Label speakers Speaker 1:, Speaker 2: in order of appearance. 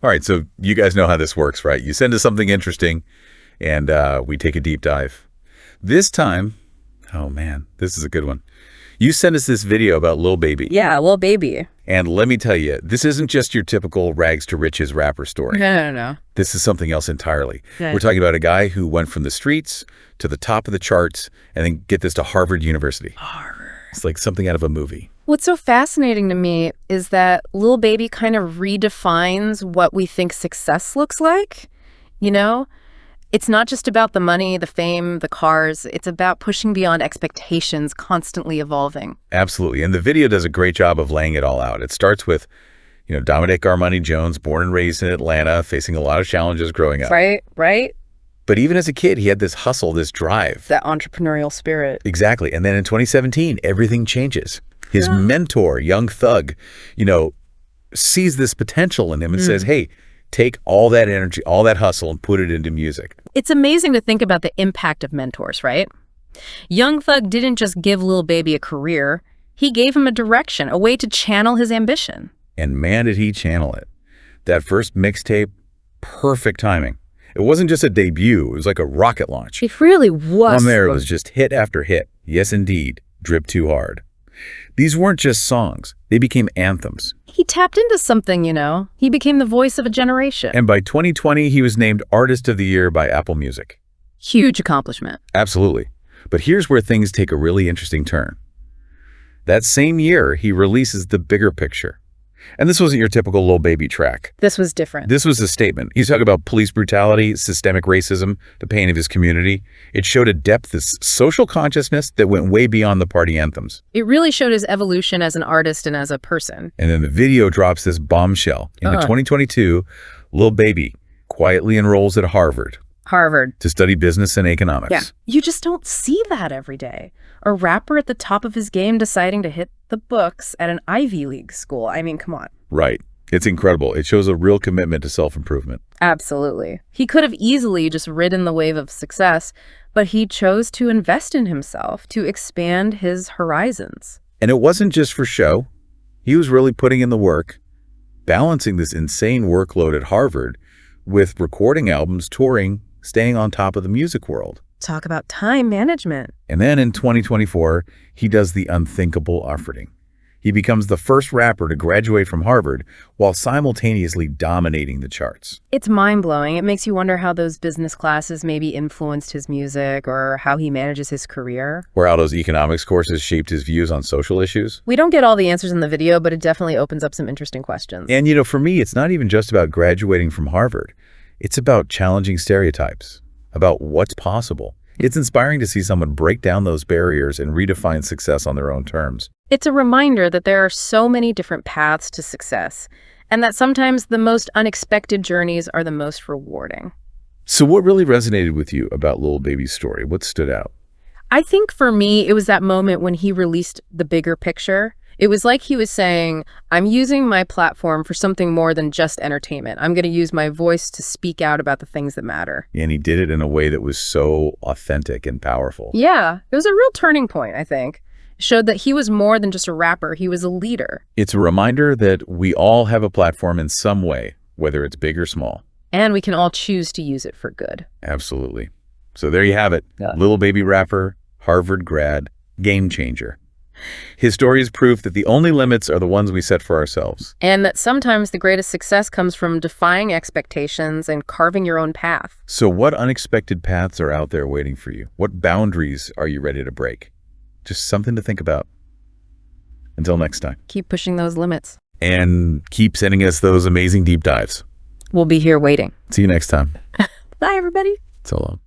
Speaker 1: All right, so you guys know how this works, right? You send us something interesting, and we take a deep dive. This time, oh man, this is a good one. You sent us this video about Lil Baby.
Speaker 2: Yeah, Lil Baby.
Speaker 1: And let me tell you, this isn't just your typical rags to riches rapper story.
Speaker 2: No.
Speaker 1: This is something else entirely.
Speaker 2: Okay.
Speaker 1: We're talking about a guy who went from the streets to the top of the charts and then get this to Harvard University.
Speaker 2: Harvard.
Speaker 1: It's like something out of a movie.
Speaker 2: What's so fascinating to me is that Lil Baby kind of redefines what we think success looks like. You know, it's not just about the money, the fame, the cars. It's about pushing beyond expectations, constantly evolving.
Speaker 1: Absolutely. And the video does a great job of laying it all out. It starts with, Dominic Armani Jones, born and raised in Atlanta, facing a lot of challenges growing up.
Speaker 2: Right.
Speaker 1: But even as a kid, he had this hustle, this drive.
Speaker 2: That entrepreneurial spirit.
Speaker 1: Exactly. And then in 2017, everything changes. His mentor, Young Thug, sees this potential in him and says, hey, take all that energy, all that hustle, and put it into music.
Speaker 2: It's amazing to think about the impact of mentors, right? Young Thug didn't just give Lil Baby a career. He gave him a direction, a way to channel his ambition.
Speaker 1: And man, did he channel it. That first mixtape, perfect timing. It wasn't just a debut. It was like a rocket launch.
Speaker 2: It really was.
Speaker 1: On there, it was just hit after hit. Yes, indeed. Drip Too Hard. These weren't just songs. They became anthems.
Speaker 2: He tapped into something, He became the voice of a generation.
Speaker 1: And by 2020, he was named Artist of the Year by Apple Music.
Speaker 2: Huge accomplishment.
Speaker 1: Absolutely. But here's where things take a really interesting turn. That same year, he releases The Bigger Picture. And this wasn't your typical Lil Baby track.
Speaker 2: This was different.
Speaker 1: This was a statement. He's talking about police brutality, systemic racism, the pain of his community. It showed a depth of social consciousness that went way beyond the party anthems.
Speaker 2: It really showed his evolution as an artist and as a person.
Speaker 1: And then the video drops this bombshell. In 2022, Lil Baby quietly enrolls at Harvard to study business and economics.
Speaker 2: Yeah. You just don't see that every day. A rapper at the top of his game deciding to hit the books at an Ivy League school. I mean, come on.
Speaker 1: Right. It's incredible. It shows a real commitment to self-improvement.
Speaker 2: Absolutely. He could have easily just ridden the wave of success, but he chose to invest in himself, to expand his horizons.
Speaker 1: And it wasn't just for show. He was really putting in the work, balancing this insane workload at Harvard with recording albums, touring, staying on top of the music world.
Speaker 2: Talk about time management.
Speaker 1: And then in 2024, he does the unthinkable efforting. He becomes the first rapper to graduate from Harvard while simultaneously dominating the charts.
Speaker 2: It's mind-blowing. It makes you wonder how those business classes maybe influenced his music or how he manages his career.
Speaker 1: Or how those economics courses shaped his views on social issues.
Speaker 2: We don't get all the answers in the video, but it definitely opens up some interesting questions.
Speaker 1: And for me, it's not even just about graduating from Harvard. It's about challenging stereotypes, about what's possible. It's inspiring to see someone break down those barriers and redefine success on their own terms.
Speaker 2: It's a reminder that there are so many different paths to success, and that sometimes the most unexpected journeys are the most rewarding.
Speaker 1: So what really resonated with you about Lil Baby's story? What stood out?
Speaker 2: I think for me, it was that moment when he released The Bigger Picture. It was like he was saying, I'm using my platform for something more than just entertainment. I'm going to use my voice to speak out about the things that matter.
Speaker 1: And he did it in a way that was so authentic and powerful.
Speaker 2: Yeah, it was a real turning point, I think. It showed that he was more than just a rapper. He was a leader.
Speaker 1: It's a reminder that we all have a platform in some way, whether it's big or small.
Speaker 2: And we can all choose to use it for good.
Speaker 1: Absolutely. So there you have it.
Speaker 2: Yeah.
Speaker 1: Lil Baby rapper, Harvard grad, game changer. His story is proof that the only limits are the ones we set for ourselves.
Speaker 2: And that sometimes the greatest success comes from defying expectations and carving your own path.
Speaker 1: So what unexpected paths are out there waiting for you? What boundaries are you ready to break? Just something to think about. Until next time.
Speaker 2: Keep pushing those limits.
Speaker 1: And keep sending us those amazing deep dives.
Speaker 2: We'll be here waiting.
Speaker 1: See you next time.
Speaker 2: Bye, everybody.
Speaker 1: So long.